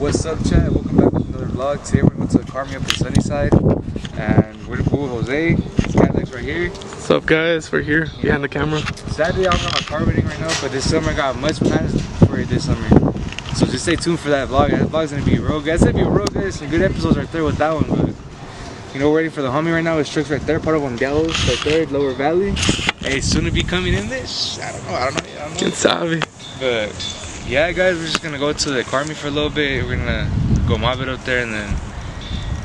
What's up, chat? Welcome back with another vlog. Today we're going to Carmi up in Sunnyside, and we're with Jose. Cadillacs right here. What's up, guys? We're here behind the camera. Sadly, I don't got my car reading right now, but this summer I got much plans for it this summer. So just stay tuned for that vlog. That vlog's gonna be real good. It's gonna be real good. Some good episodes right there with that one, but you know, we're waiting for the homie right now. His truck's right there, part of Ondealos, right there, Lower Valley. Hey, soon to be coming in this. I don't know. Quien sabe? But yeah, guys, we're just gonna go to the Carmi for a little bit. We're gonna go mob it up there, and then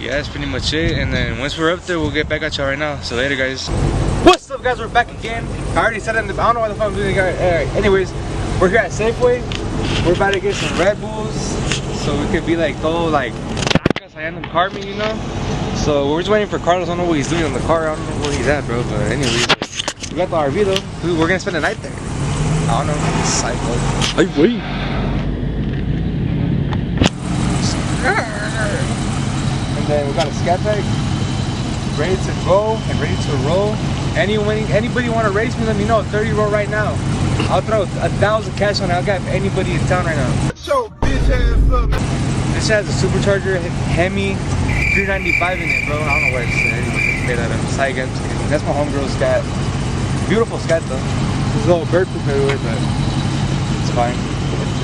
yeah, that's pretty much it. And then once we're up there, we'll get back at y'all right now. So later, guys. What's up, guys? We're back again. I already said it. I don't know why the fuck I'm doing it. Alright, anyways, we're here at Safeway. We're about to get some Red Bulls, so we could be like todo like Sayandam Carmi, you know. So we're just waiting for Carlos. I don't know what he's doing on the car. I don't know where he's at, bro. But anyways, we got the RV though. We're gonna spend the night there. I don't know. Psycho. Ay, wait. And then we got a scat pack ready to go and ready to roll. Anybody want to race me? Let me know. 30 roll right now. I'll throw 1,000 cash on it. I'll get anybody in town right now. Show bitch ass up. This has a supercharger Hemi 395 in it, bro. I don't know where it's at. Anyway, made that up. Side gun. That's my homegirl scat. Beautiful scat though. There's a little bird poop everywhere, but it's fine.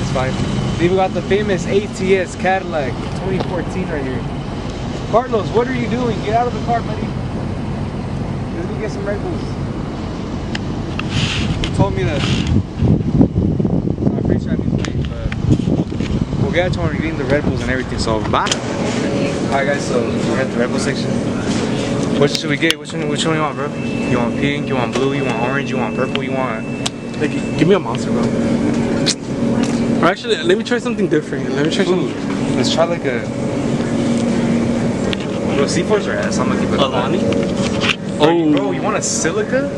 It's fine. We even got the famous ATS Cadillac 2014 right here. Carlos, what are you doing? Get out of the car, buddy. Let's go get some Red Bulls. He told me that. I'm pretty sure I need to wait, but we'll get to redeem the Red Bulls and everything. So bye. Alright, guys. So we're at the Red Bull section. What should we get? Which one you want, bro? You want pink? You want blue? You want orange? You want purple? You want? Like, give me a monster, bro. Or actually, let me try something different. Let me try something. Let's try like a. Bro, C4s are ass. I'm gonna keep it. Alani? Oh, bro, you want a silica?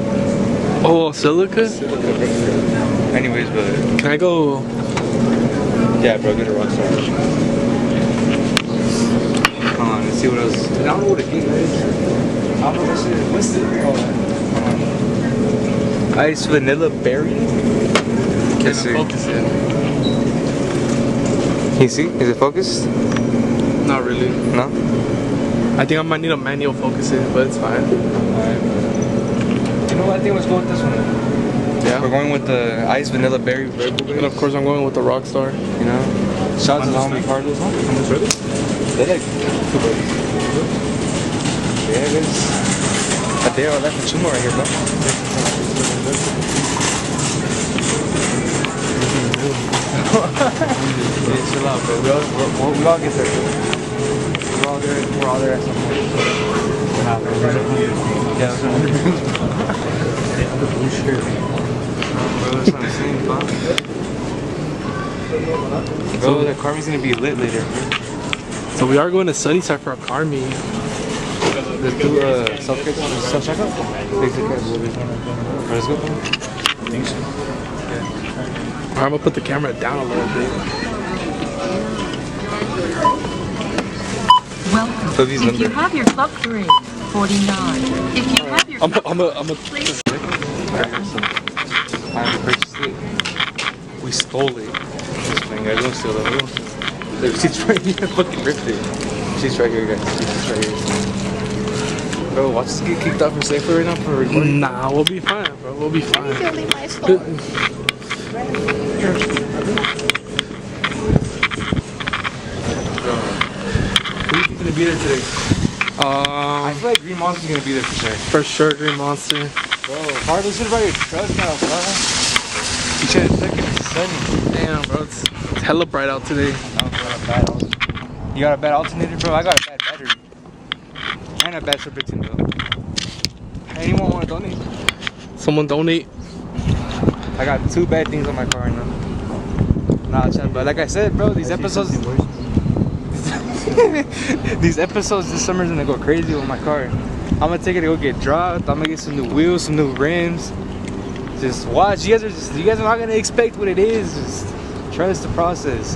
Oh, silica? Silica, bro. Anyways, but Can I go? yeah, bro, get a Rockstar. Hold on, let's see what else. I don't know what a geek is. I don't know what shit is. What's it called? Hold on. Ice vanilla berry. Let's see. Focus it. Can you see? Is it focused? Not really. No. I think I might need a manual focus it, but it's fine. Alright. You know what? I think let's go with this one. Yeah. We're going with the ice vanilla berry Red Bull. And of course, I'm going with the Rockstar. You know? Shout out to the homie Carlos. They're like two buddies. Yeah, guys. I think I left the Chuma right here, bro. Yeah, chill out, bro. We all get there, bro. We're all there at some point. Yeah, that's what the blue shirt. Bro, that's what I'm saying, bro. Bro, the Carmi's gonna be lit later, bro. So we are going to Sunnyside for a car meet. Let's do self-checkout? Basic cash, let's go, bro. Thanks. Alright, I'm gonna put the camera down a little bit. Welcome. So these If you numbers. have your club three, 49. If you have your I'm please. I purchased it. We stole it. This thing, guys, don't steal it. Look, she's right here. Fucking ripped it. She's right here, guys. She's right here. Bro, watch us get kicked out from Safeway right now for recording. Nah, we'll be fine, bro. We'll be fine. my store. Who's gonna be there today? I feel like Green Monster's gonna be there for sure. For sure, Green Monster. Bro, Carlos should buy your truck now, bro. You should have took it sunny. Damn, bro, it's hella bright out today. You got a bad alternator, bro? I got a bad battery. And a bad Surbiton, though. Anyone want to donate? Someone donate. I got two bad things on my car right now. Nah, chat, but like I said, bro, these episodes. These episodes this summer's gonna go crazy with my car. I'm gonna take it to go get dropped. I'm gonna get some new wheels, some new rims. Just watch. You guys are not gonna expect what it is. Just trust the process.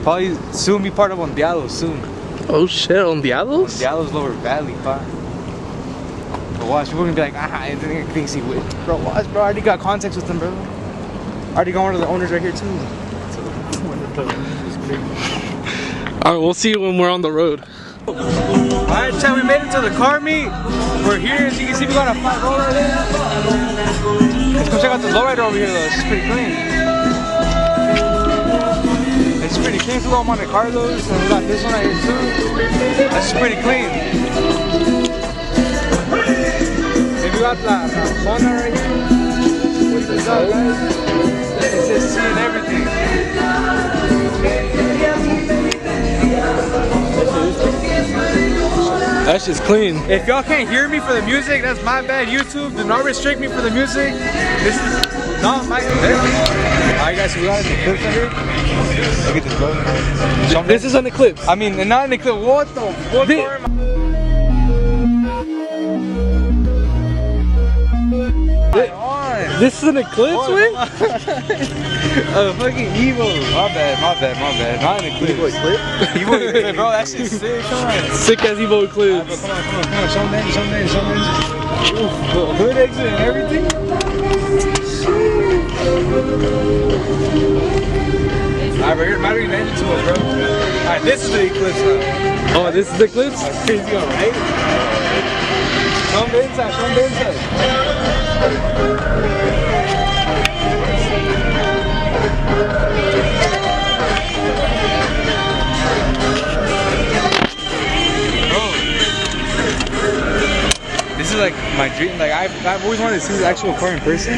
Probably soon be part of Ondealos soon. Oh shit, Ondealos? Ondealos Lower Valley, pa. But watch, people are gonna be like, I think he would. Bro, watch, bro. I already got contacts with them, bro. I already got one of the owners right here too. Alright, we'll see you when we're on the road. Alright, chat, we made it to the car meet. We're here, as you can see, we got a 5 roller right there. Let's go check out the lowrider over here, though. It's pretty clean. It's pretty clean. It's a little Monte Carlos, and we got this one right here, too. That's pretty clean. And we got La Zona right here. What's this up, guys? It says C and everything. That's just clean. If y'all can't hear me for the music, that's my bad. YouTube, do not restrict me for the music. This is not my Alright guys, so we got an Eclipse right here. Look at this, bro. This is an Eclipse. I mean, not an Eclipse. What the fuck? This is an Eclipse, man? A fucking Evo. My bad. Not an Eclipse. Evo Eclipse, bro. That shit's sick. Come on. Sick as Evo Eclipse. Come on. Show them. Hood exit and everything. Alright, bro. You're not even engine to us, bro. Alright, this is the Eclipse now. Oh, this is the Eclipse? That's crazy, right? Show them the inside. This is like my dream. Like I've always wanted to see the actual car in person.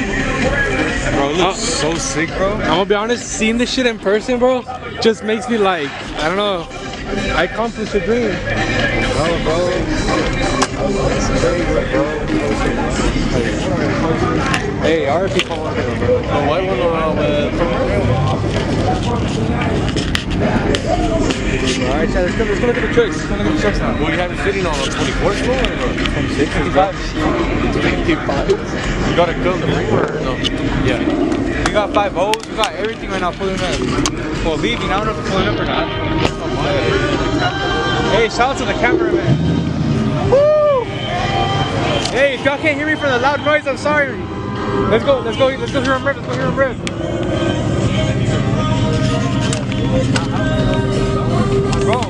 Bro, it looks so sick, bro. I'm gonna be honest, seeing this shit in person, bro, just makes me like, I don't know, I accomplished a dream. Bro. Hey, RP calling him, bro. The white one around Alright, chat, let's go look at the trucks. Let's go look at the trucks now. What do you have it sitting on 24 slow or 25. 25? You got a gun in the ring or no? Yeah. We got 5 O's, we got everything right now pulling up. Well, leaving, I don't know if it's pulling up or not. Hey, shout out to the cameraman. Woo! Hey, if y'all can't hear me for the loud noise, I'm sorry. Let's go hear him rip, Bro.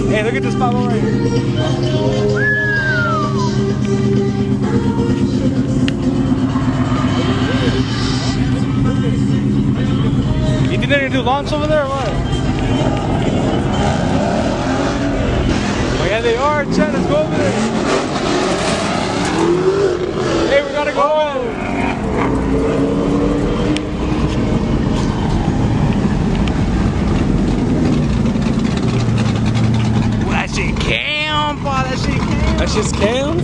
Hey, look at this 5 right here. You think they're gonna do launch over there or what? Oh yeah, they are. Chat, let's go over there. Hey, we gotta go over there. Well, that shit cam, boy. That shit cam. That's just cam?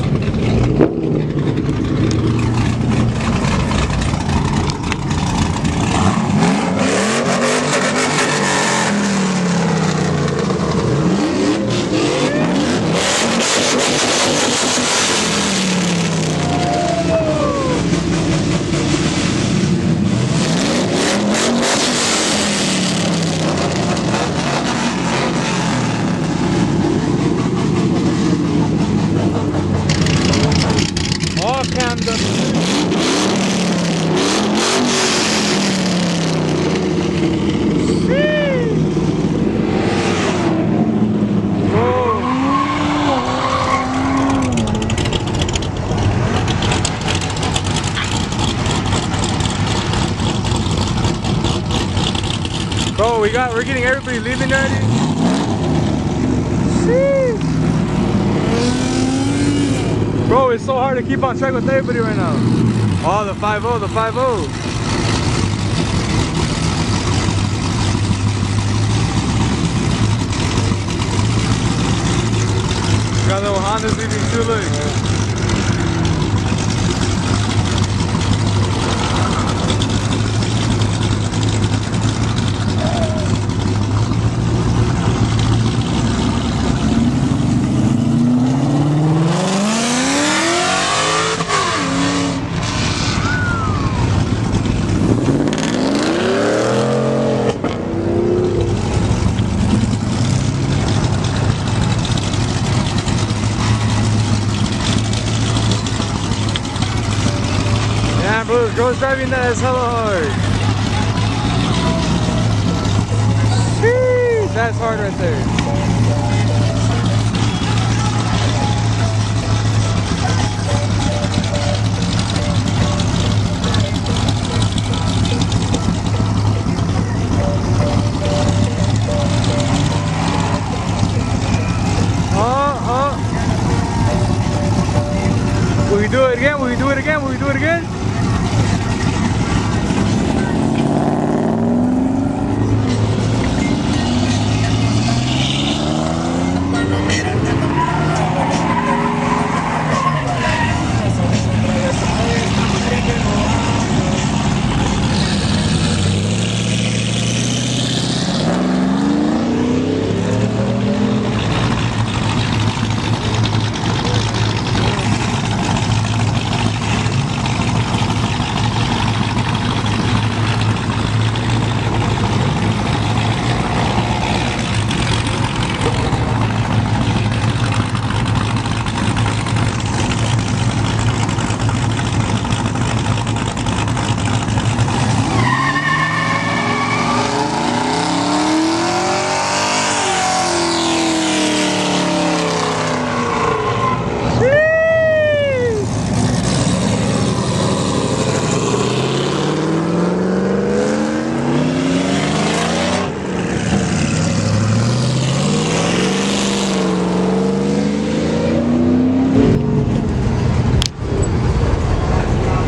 Bro, we're getting everybody leaving already. Bro, it's so hard to keep on track with everybody right now. Oh, the 5-0, the 5-0. Got little Hondas leaving too, look. Bro, girls driving that is hella hard. That's hard right there. Will we do it again? Will we do it again? Will we do it again?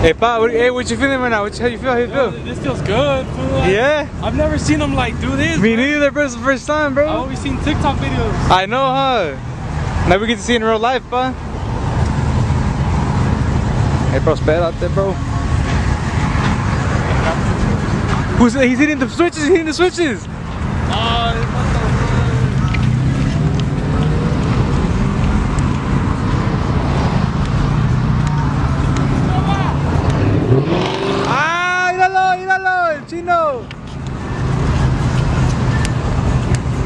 Hey, Pa, what you feeling right now? How you feel? How you feel? This feels good, fool. Yeah? I've never seen them like do this. Me bro. neither, bro. It's the first time, bro. I've always seen TikTok videos. I know, huh? Now we get to see it in real life, Pa. Hey, bro, sped out there, bro. He's hitting the switches, he's hitting the switches. Chino.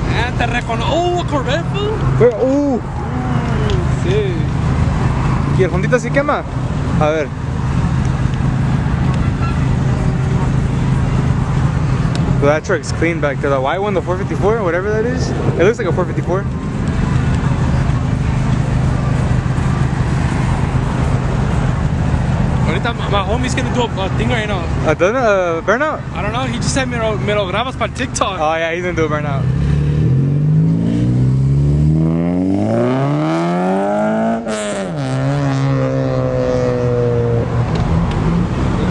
And te oh, a Corvette, fool. Sí. ¿Y el fondito sí quema? A ver. Well, that truck's clean back there. The white one, the 454, whatever that is. It looks like a 454. My homie's gonna do a thing right now. A burnout? I don't know, he just said me lo grabas para TikTok. Oh yeah, he's gonna do a burnout.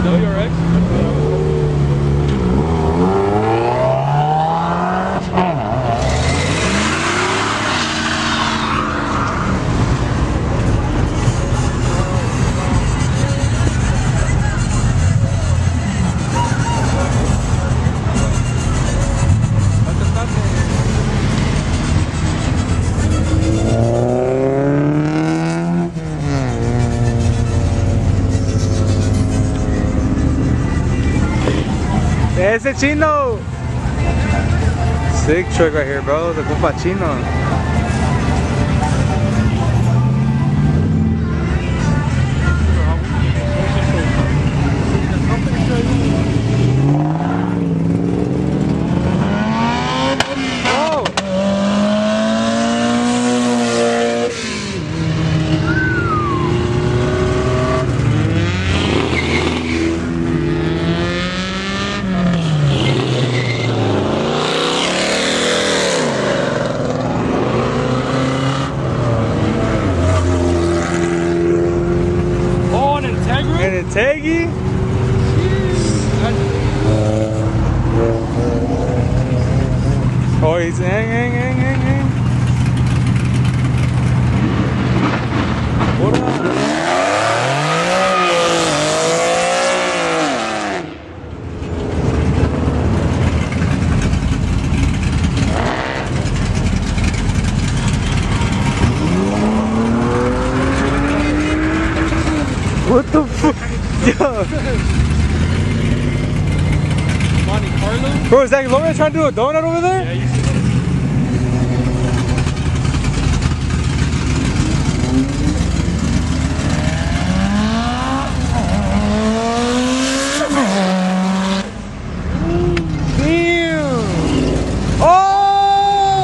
Know your ex? Ese Chino! Sick truck right here, bro. The compa Chino. Teggy? Oh, he's hang. What up? What the fuck? Yo. Monte Carlo? Bro, is that Logan trying to do a donut over there? Yeah, you see that? Damn! Oh!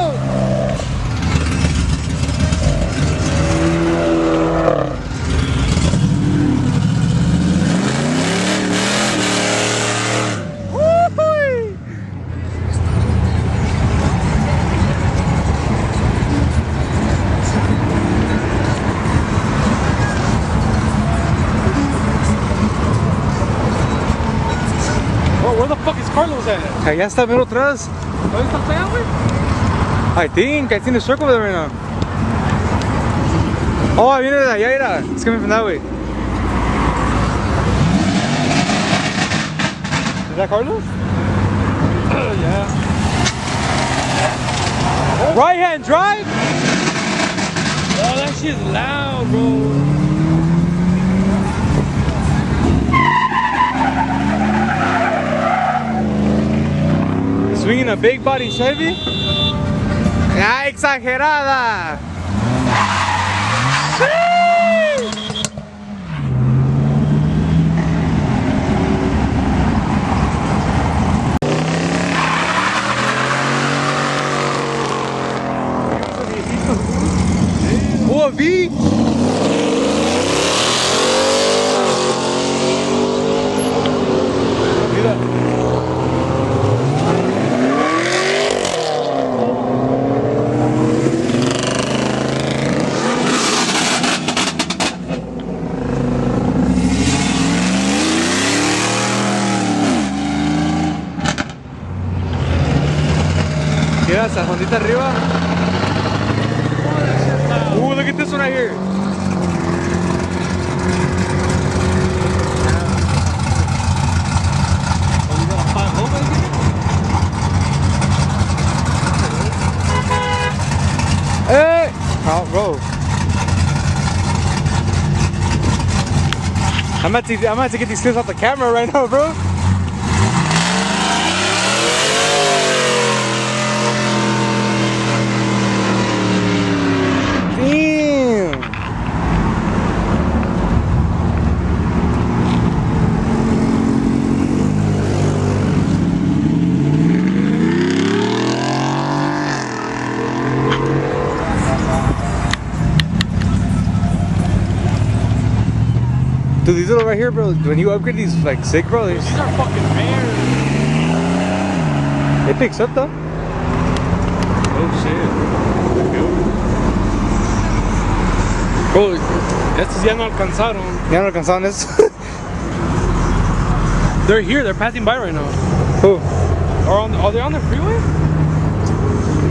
Allá está mero atrás. ¿Dónde está allá, güey? I think. I think the circle there right now. Oh, viene de allá, mira. It's coming from that way. Is that Carlos? Yeah. Right hand drive? Oh, that shit's loud, bro. Swinging a big body Chevy? ¡Ah, exagerada! ¡Oh, vi! Mira. Mira esa fondita arriba. Look at this one right here. Hey! Oh, bro. I'm about to get these clips off the camera right now, bro. Damn. Dude, these little right here, bro. When you upgrade these, like sick, bro. These are fucking bears. It picks up though. Oh shit. Bro, estos ya no alcanzaron. Ya no alcanzaron eso. They're here. They're passing by right now. Who? Are they on the freeway?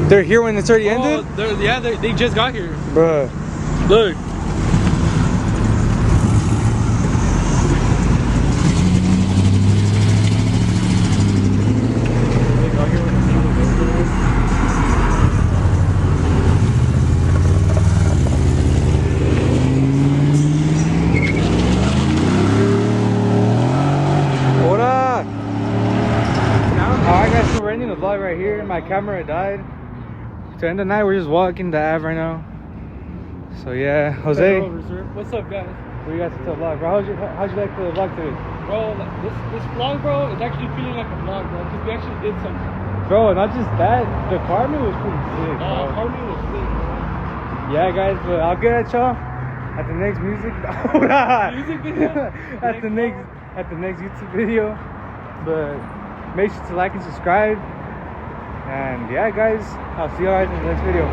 They're here when it's already ended? Yeah, they just got here. Bruh. Look. Alright guys, so we're ending the vlog right here. My camera died. To end the night, we're just walking the Ave right now. So yeah, Jose, What's up, guys? what do you guys think of the vlog, bro? How'd you like the vlog today? Bro, this vlog, bro, is actually feeling like a vlog, bro, because we actually did something. Bro, not just that, the car meet was pretty sick, bro. Harmony was sick, bro. Yeah guys, but I'll get at y'all at the next music video? at the next YouTube video. But make sure to like and subscribe. And yeah guys, I'll see you guys in the next video.